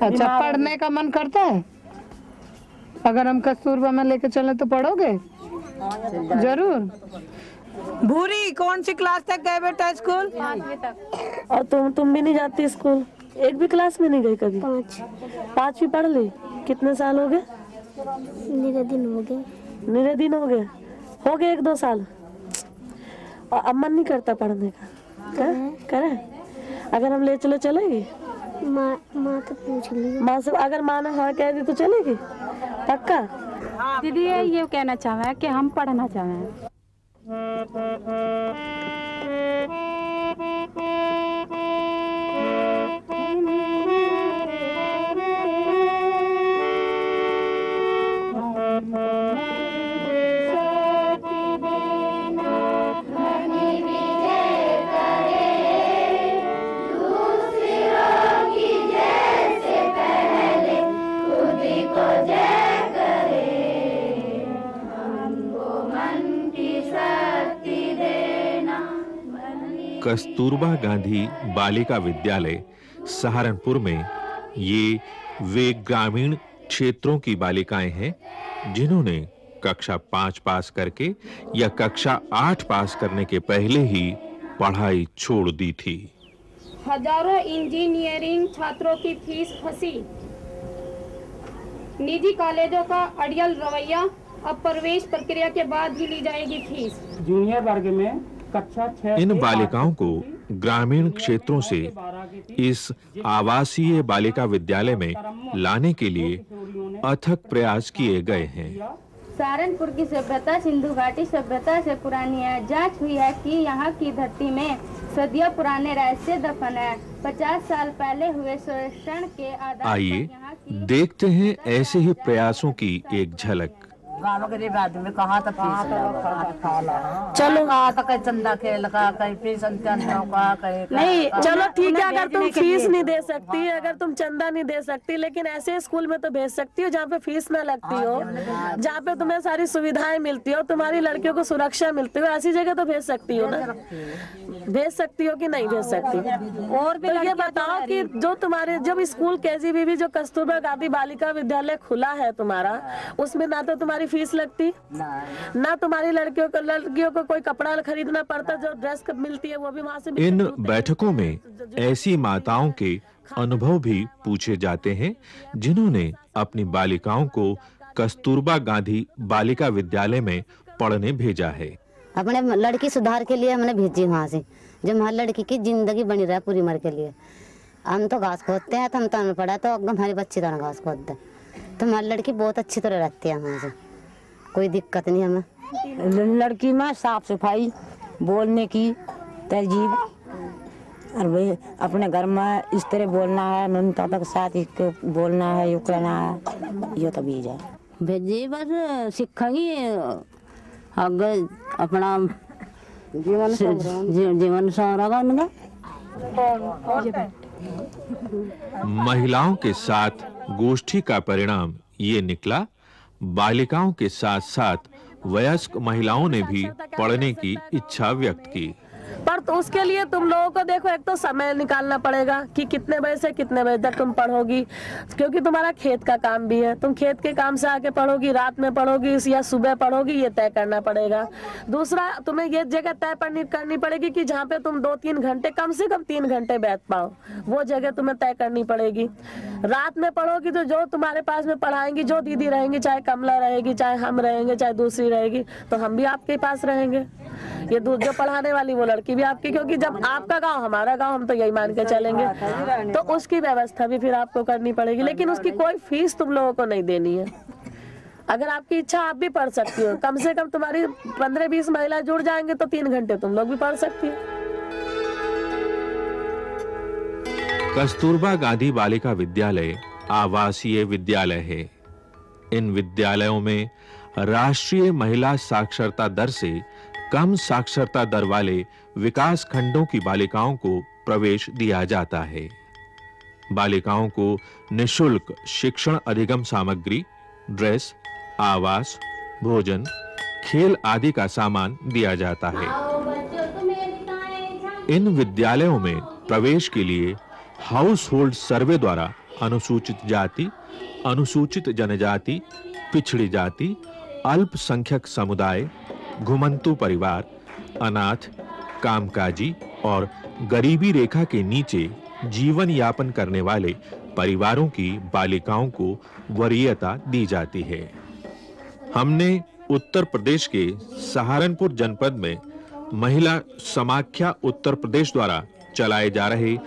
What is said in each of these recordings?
अच्छा, पढ़ने का मन करता है? अगर हम कस्तूरबा में लेके चले तो पढ़ोगे? जरूर। भूरी, कौन सी क्लास तक गए बेटा स्कूल? 5वीं तक। और तुम भी नहीं जाती स्कूल? एक भी क्लास में नहीं गई कभी? 5वीं पढ़ ली? कितने साल हो गए? निरे दिन हो गए। निरे दिन हो गए? 1-2 साल। और अब मन नहीं करता पढ़ने का? करे? अगर हम ले चलो चलेगी? माँ तो पूछ ली। माँ से अगर माँ ने हाँ कह दी तो चलेगी? पक्का? दीदी ये कहना चाहे कि हम पढ़ना चाहें। कस्तूरबा गांधी बालिका विद्यालय सहारनपुर में ये वे ग्रामीण क्षेत्रों की बालिकाएं हैं जिन्होंने कक्षा 5 पास करके या कक्षा 8 पास करने के पहले ही पढ़ाई छोड़ दी थी। हजारों इंजीनियरिंग छात्रों की फीस फंसी। निजी कॉलेजों का अड़ियल रवैया, अब प्रवेश प्रक्रिया के बाद ही ली जाएगी फीस। जूनियर वर्ग में कक्षा 6 इन बालिकाओं को ग्रामीण क्षेत्रों से इस आवासीय बालिका विद्यालय में लाने के लिए अथक प्रयास किए गए हैं। सहारनपुर की सभ्यता सिंधु घाटी सभ्यता से पुरानी है। जांच हुई है कि यहाँ की धरती में सदियों पुराने रहस्य दफन है। 50 साल पहले हुए शोषण के आधार पर आइए देखते हैं ऐसे ही प्रयासों की एक झलक। गाँव गरीब आदमी कहाँ तक चलो तक चंदा खेल का कहीं फीस नहीं, चलो ठीक है। अगर तुम फीस नहीं दे सकती, अगर तुम चंदा नहीं दे सकती, लेकिन ऐसे स्कूल में तो भेज सकती हो जहाँ पे फीस ना लगती हो, जहाँ पे तुम्हें सारी सुविधाएं मिलती हो, तुम्हारी लड़कियों को सुरक्षा मिलती हो, ऐसी जगह तो भेज सकती हो ना। भेज सकती हो कि नहीं भेज सकती? और तो ये बताओ कि जो तुम्हारे जब स्कूल KGBB जो कस्तूरबा गांधी बालिका विद्यालय खुला है तुम्हारा, उसमें ना तो तुम्हारी फीस लगती, ना तुम्हारी लड़कियों को कोई कपड़ा खरीदना पड़ता, जो ड्रेस मिलती है वो भी वहाँ से। इन बैठकों में ऐसी माताओं के अनुभव भी पूछे जाते हैं जिन्होंने अपनी बालिकाओं को कस्तूरबा गांधी बालिका विद्यालय में पढ़ने भेजा है। अपने लड़की सुधार के लिए हमने भेजी वहाँ से, जो हमारी लड़की की जिंदगी बनी रहे पूरी उम्र के लिए। हम तो घास खोदते हैं, तो हम तो अनपढ़ है, तो हमारी बच्ची तो घास खोदते, तो हमारी लड़की बहुत अच्छी तरह रहती है वहाँ से, कोई दिक्कत नहीं हमें। लड़की में साफ सफाई, बोलने की तहजीब, और भाई अपने घर में इस तरह बोलना है, ममता के साथ इसके बोलना है, ये करना है, ये तो बीज है। भेजी बस सीखेंगी आगे अपना जीवन संवरेगा उनका। महिलाओं के साथ गोष्ठी का परिणाम ये निकला, बालिकाओं के साथ-साथ वयस्क महिलाओं ने भी पढ़ने की इच्छा व्यक्त की। पर तो उसके लिए तुम लोगों को देखो, एक तो समय निकालना पड़ेगा कि कितने बजे से कितने बजे तक तुम पढ़ोगी, क्योंकि तुम्हारा खेत का काम भी है। तुम खेत के काम से आके पढ़ोगी, रात में पढ़ोगी या सुबह पढ़ोगी, ये तय करना पड़ेगा। दूसरा, तुम्हें ये जगह तय करनी पड़ेगी कि जहाँ पे तुम 2-3 घंटे, कम से कम 3 घंटे बैठ पाओ, वो जगह तुम्हें तय करनी पड़ेगी। रात में पढ़ोगी तो जो तुम्हारे पास में पढ़ाएंगी, जो दीदी रहेंगी, चाहे कमला रहेगी, चाहे हम रहेंगे, चाहे दूसरी रहेगी, तो हम भी आपके पास रहेंगे। ये जो पढ़ाने वाली वो लड़की भी आपकी, क्योंकि जब आपका गांव हमारा गांव, हम तो यही मान के चलेंगे, तो उसकी व्यवस्था भी फिर आपको करनी पड़ेगी। लेकिन उसकी कोई फीस तुम लोगों को नहीं देनी है। अगर आपकी इच्छा, आप भी पढ़ सकती हो। कम से कम तुम्हारी 15-20 महिला जुड़ जाएंगे तो 3 घंटे तुम लोग भी पढ़ सकती हो। कस्तूरबा गांधी बालिका विद्यालय आवासीय विद्यालय है। इन विद्यालयों में राष्ट्रीय महिला साक्षरता दर से कम साक्षरता दर वाले विकास खंडों की बालिकाओं को प्रवेश दिया जाता है। बालिकाओं को निःशुल्क शिक्षण अधिगम सामग्री, ड्रेस, आवास, भोजन, खेल आदि का सामान दिया जाता है। इन विद्यालयों में प्रवेश के लिए हाउस होल्ड सर्वे द्वारा अनुसूचित जाति, अनुसूचित जनजाति, पिछड़ी जाति, अल्पसंख्यक समुदाय, घुमंतू परिवार, अनाथ, कामकाजी और गरीबी रेखा के नीचे जीवन यापन करने वाले परिवारों की बालिकाओं को वरीयता दी जाती है। हमने उत्तर प्रदेश के सहारनपुर जनपद में महिला समाख्या उत्तर प्रदेश द्वारा चलाए जा रहे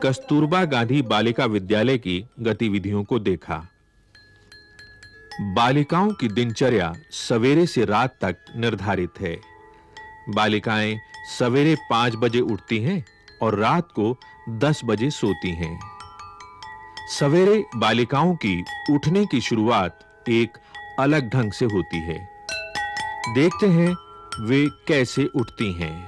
कस्तूरबा गांधी बालिका विद्यालय की गतिविधियों को देखा। बालिकाओं की दिनचर्या सवेरे से रात तक निर्धारित है। बालिकाएं सवेरे 5 बजे उठती हैं और रात को 10 बजे सोती हैं। सवेरे बालिकाओं की उठने की शुरुआत एक अलग ढंग से होती है। देखते हैं वे कैसे उठती हैं।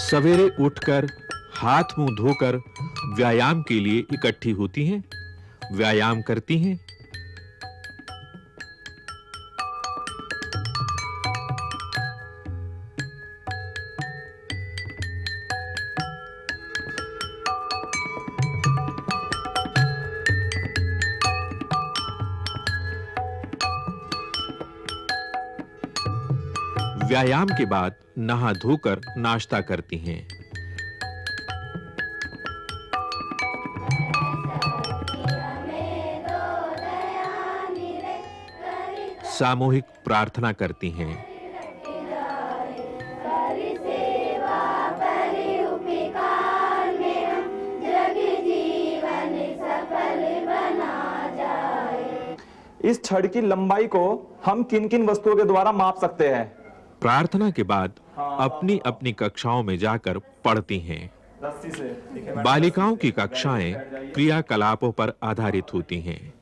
सवेरे उठकर हाथ मुंह धोकर व्यायाम के लिए इकट्ठी होती हैं, व्यायाम करती हैं। व्यायाम के बाद नहा धोकर नाश्ता करती हैं। सामूहिक प्रार्थना करती हैं। इस छड़ की लंबाई को हम किन-किन वस्तुओं के द्वारा माप सकते हैं? प्रार्थना के बाद अपनी अपनी कक्षाओं में जाकर पढ़ती हैं। बालिकाओं की कक्षाएं क्रियाकलापों पर आधारित होती हैं।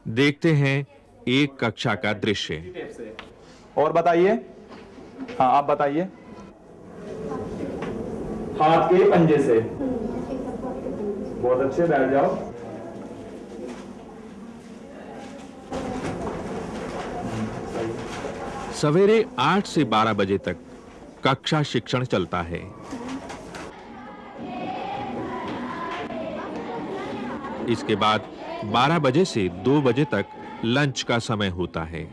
देखते हैं एक कक्षा का दृश्य। और बताइए। हाँ, आप बताइए। हाथ के पंजे से। बहुत अच्छे, बैठ जाओ। सवेरे 8 से 12 बजे तक कक्षा शिक्षण चलता है। इसके बाद 12 बजे से 2 बजे तक लंच का समय होता है।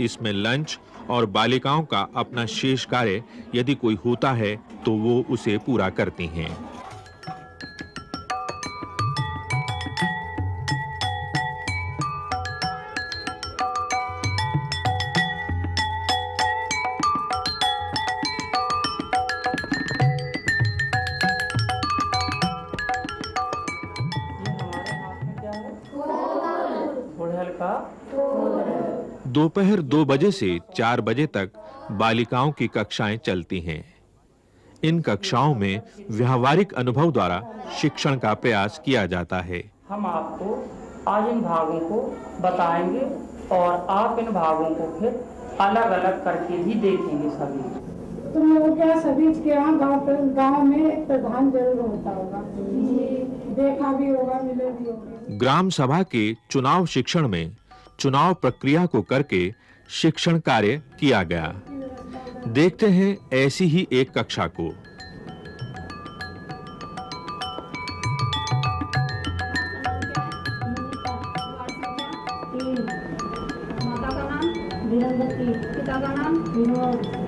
इसमें लंच और बालिकाओं का अपना शेष कार्य यदि कोई होता है तो वो उसे पूरा करती हैं। दोपहर 2 बजे से 4 बजे तक बालिकाओं की कक्षाएं चलती हैं। इन कक्षाओं में व्यावहारिक अनुभव द्वारा शिक्षण का प्रयास किया जाता है। हम आपको आज इन भागों को बताएंगे और आप इन भागों को फिर अलग-अलग करके भी देखेंगे सभी। तुम लोगों के यहाँ सभी के यहाँ गांव में प्रधान जरूर होता होगा, देखा भी होगा, मिले भी होगा। ग्राम सभा के चुनाव शिक्षण में चुनाव प्रक्रिया को करके शिक्षण कार्य किया गया। देखते हैं ऐसी ही एक कक्षा को। माता का नाम वीरंदती, पिता का नाम विनोद।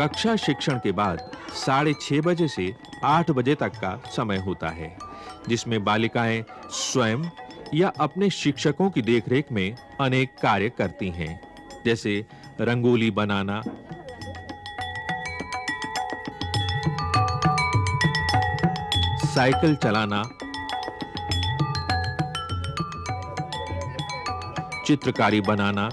कक्षा शिक्षण के बाद 6:30 बजे से 8 बजे तक का समय होता है, जिसमें बालिकाएं स्वयं या अपने शिक्षकों की देखरेख में अनेक कार्य करती हैं, जैसे रंगोली बनाना, साइकिल चलाना, चित्रकारी बनाना,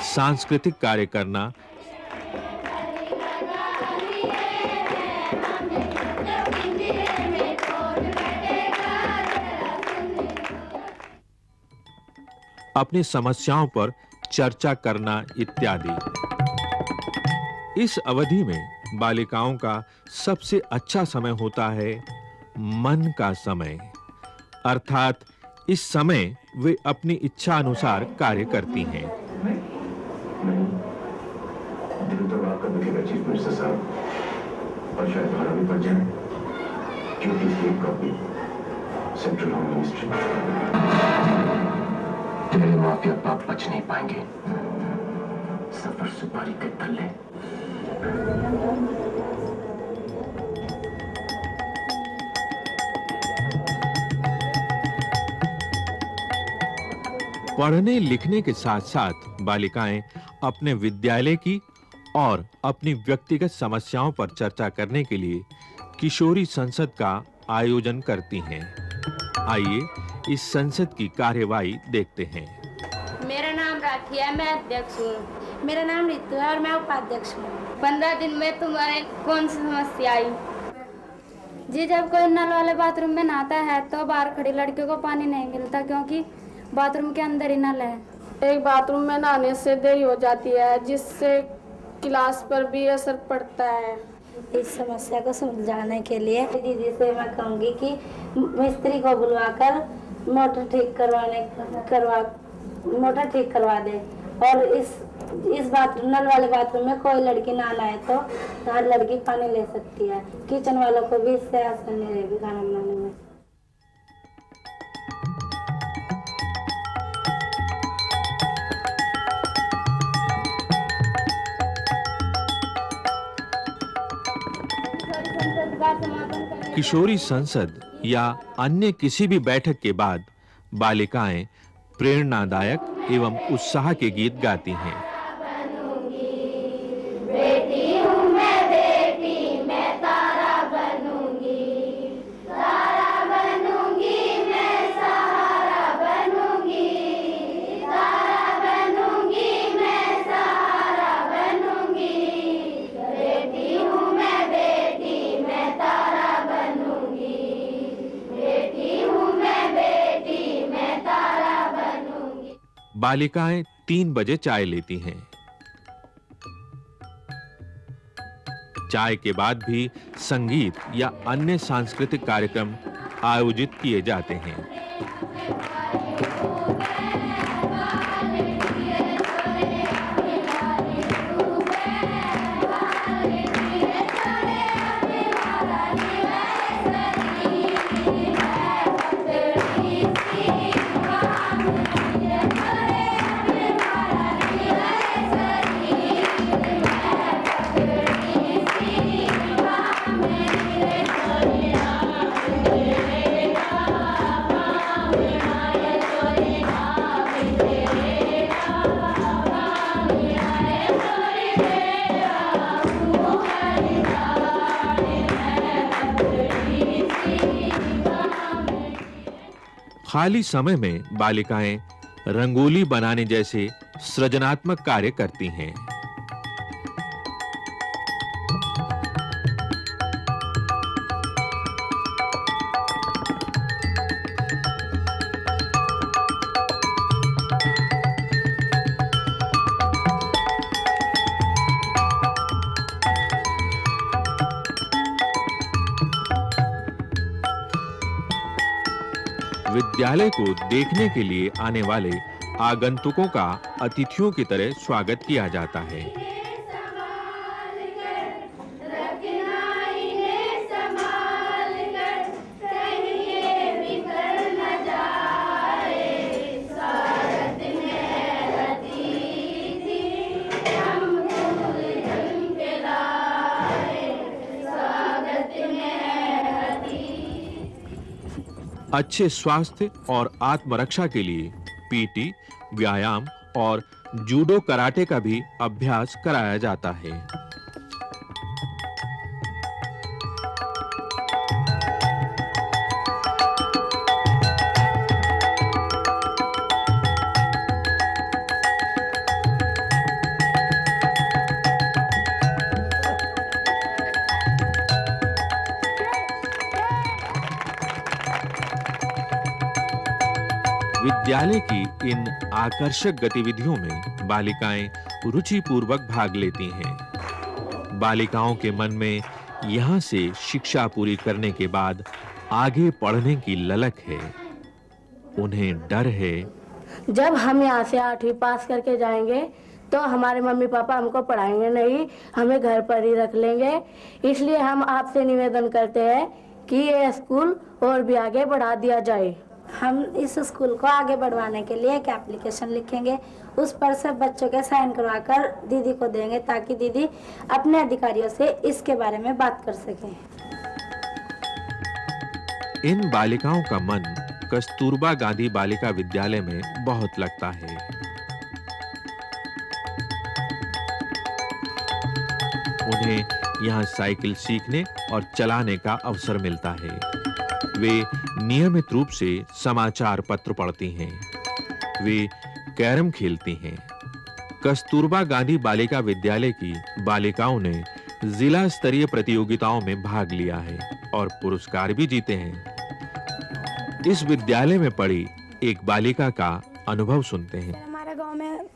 सांस्कृतिक कार्य करना, अपनी समस्याओं पर चर्चा करना इत्यादि। इस अवधि में बालिकाओं का सबसे अच्छा समय होता है मन का समय, अर्थात इस समय वे अपनी इच्छा अनुसार कार्य करती हैं। दिल तो आपका दुखेगा चीफ मिनिस्टर साहब, और शायद भाड़ा भी पड़ जाए, क्योंकि इसकी एक कॉपी सेंट्रल होम मिनिस्ट्री तेरे माफिया पाप बच नहीं पाएंगे। सफर सुपारी के तले। पढ़ने लिखने के साथ-साथ बालिकाएं अपने विद्यालय की और अपनी व्यक्तिगत समस्याओं पर चर्चा करने के लिए किशोरी संसद का आयोजन करती हैं। आइए इस संसद की कार्यवाही देखते हैं। मेरा नाम राखी है, मैं अध्यक्ष हूँ। मेरा नाम रितु है और मैं उपाध्यक्ष हूँ। 15 दिन में तुम्हारे कौन सी समस्या आई? जी, जब कोई नल वाले बाथरूम में नहाता है तो बाहर खड़ी लड़कियों को पानी नहीं मिलता, क्योंकि बाथरूम के अंदर ही नल है। एक बाथरूम में नहाने से देरी हो जाती है, जिससे क्लास पर भी असर पड़ता है। इस समस्या को सुलझाने के लिए दीदी से मैं कहूँगी कि मिस्त्री को बुलवाकर मोटर ठीक करवा दे, और इस बाथरूम नल वाले बाथरूम में कोई लड़की ना आए तो हर लड़की पानी ले सकती है। किचन वालों को भी इससे आसानी रहेगी खाना बनाने में। किशोरी संसद या अन्य किसी भी बैठक के बाद बालिकाएं प्रेरणादायक एवं उत्साह के गीत गाती हैं। बालिकाएं 3 बजे चाय लेती हैं। चाय के बाद भी संगीत या अन्य सांस्कृतिक कार्यक्रम आयोजित किए जाते हैं। खाली समय में बालिकाएं रंगोली बनाने जैसे सृजनात्मक कार्य करती हैं। विद्यालय को देखने के लिए आने वाले आगंतुकों का अतिथियों की तरह स्वागत किया जाता है। अच्छे स्वास्थ्य और आत्मरक्षा के लिए पीटी, व्यायाम और जूडो कराटे का भी अभ्यास कराया जाता है। विद्यालय की इन आकर्षक गतिविधियों में बालिकाएं रुचिपूर्वक भाग लेती हैं। बालिकाओं के मन में यहाँ से शिक्षा पूरी करने के बाद आगे पढ़ने की ललक है। उन्हें डर है, जब हम यहाँ से 8वीं पास करके जाएंगे तो हमारे मम्मी पापा हमको पढ़ाएंगे नहीं, हमें घर पर ही रख लेंगे। इसलिए हम आपसे निवेदन करते हैं कि ये स्कूल और भी आगे बढ़ा दिया जाए। हम इस स्कूल को आगे बढ़वाने के लिए एक एप्लीकेशन लिखेंगे, उस पर सब बच्चों के साइन करवाकर दीदी को देंगे ताकि दीदी अपने अधिकारियों से इसके बारे में बात कर सकें। इन बालिकाओं का मन कस्तूरबा गांधी बालिका विद्यालय में बहुत लगता है। उन्हें यहाँ साइकिल सीखने और चलाने का अवसर मिलता है। वे नियमित रूप से समाचार पत्र पढ़ती हैं। वे कैरम खेलती हैं। कस्तूरबा गांधी बालिका विद्यालय की बालिकाओं ने जिला स्तरीय प्रतियोगिताओं में भाग लिया है और पुरस्कार भी जीते हैं। इस विद्यालय में पढ़ी एक बालिका का अनुभव सुनते हैं। हमारे गांव में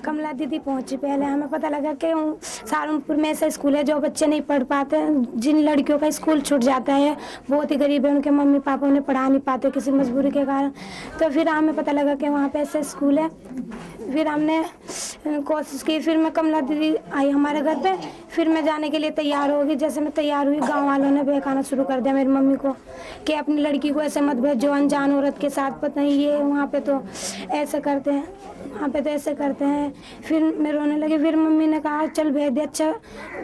कमला दीदी पहुंची। पहले हमें पता लगा कि सहारनपुर में ऐसा स्कूल है जो बच्चे नहीं पढ़ पाते, जिन लड़कियों का स्कूल छूट जाता है, बहुत ही गरीब है, उनके मम्मी पापा उन्हें पढ़ा नहीं पाते किसी मजबूरी के कारण। तो फिर हमें पता लगा कि वहाँ पे ऐसा स्कूल है। फिर हमने कोशिश की। फिर मैं कमला दीदी आई हमारे घर पे। फिर मैं जाने के लिए तैयार हो गई। जैसे मैं तैयार हुई, गाँव वालों ने बहकाना शुरू कर दिया मेरी मम्मी को कि अपनी लड़की को ऐसे मत भेजो अनजान औरत के साथ, पता नहीं ये वहाँ पे तो ऐसे करते हैं, वहाँ पे तो ऐसे करते हैं। फिर मैं रोने लगी। फिर मम्मी ने कहा चल भेज दे। अच्छा,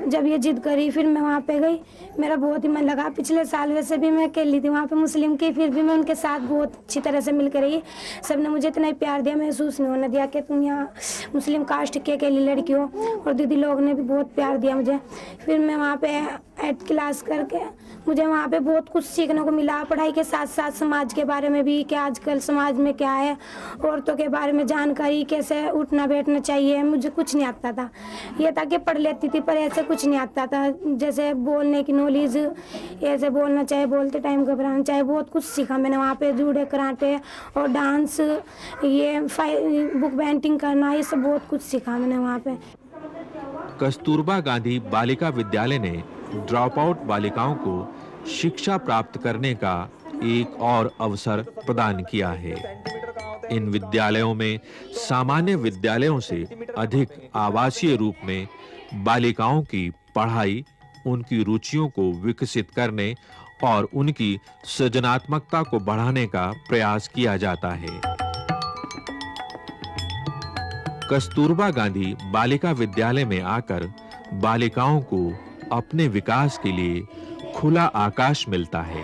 जब ये जिद करी फिर मैं वहाँ पे गई। मेरा बहुत ही मन लगा। पिछले साल वैसे भी मैं अकेली थी वहाँ पे मुस्लिम की, फिर भी मैं उनके साथ बहुत अच्छी तरह से मिलकर रही। सबने मुझे इतना ही प्यार दिया, महसूस नहीं होने दिया कि तुम यहाँ मुस्लिम कास्ट की अकेली लड़की हो। और दीदी लोग ने भी बहुत प्यार दिया मुझे। फिर मैं वहाँ पे 8th क्लास करके मुझे वहाँ पे बहुत कुछ सीखने को मिला। पढ़ाई के साथ साथ समाज के बारे में भी कि आजकल समाज में क्या है, औरतों के बारे में जानकारी, कैसे उठना बैठना चाहिए। मुझे कुछ नहीं आता था। ये था कि पढ़ लेती थी पर ऐसे कुछ नहीं आता था, जैसे बोलने की नॉलेज, ऐसे बोलना चाहिए, बोलते टाइम घबराना चाहिए। बहुत कुछ सीखा मैंने वहाँ पे। जूडो कराटे और डांस, ये बुक पेंटिंग करना, ये सब बहुत कुछ सीखा मैंने वहाँ पे। कस्तूरबा गांधी बालिका विद्यालय ने ड्रॉप आउट बालिकाओं को शिक्षा प्राप्त करने का एक और अवसर प्रदान किया है। इन विद्यालयों में सामान्य विद्यालयों से अधिक आवासीय रूप में बालिकाओं की पढ़ाई, उनकी रुचियों को विकसित करने और उनकी सृजनात्मकता को बढ़ाने का प्रयास किया जाता है। कस्तूरबा गांधी बालिका विद्यालय में आकर बालिकाओं को अपने विकास के लिए खुला आकाश मिलता है।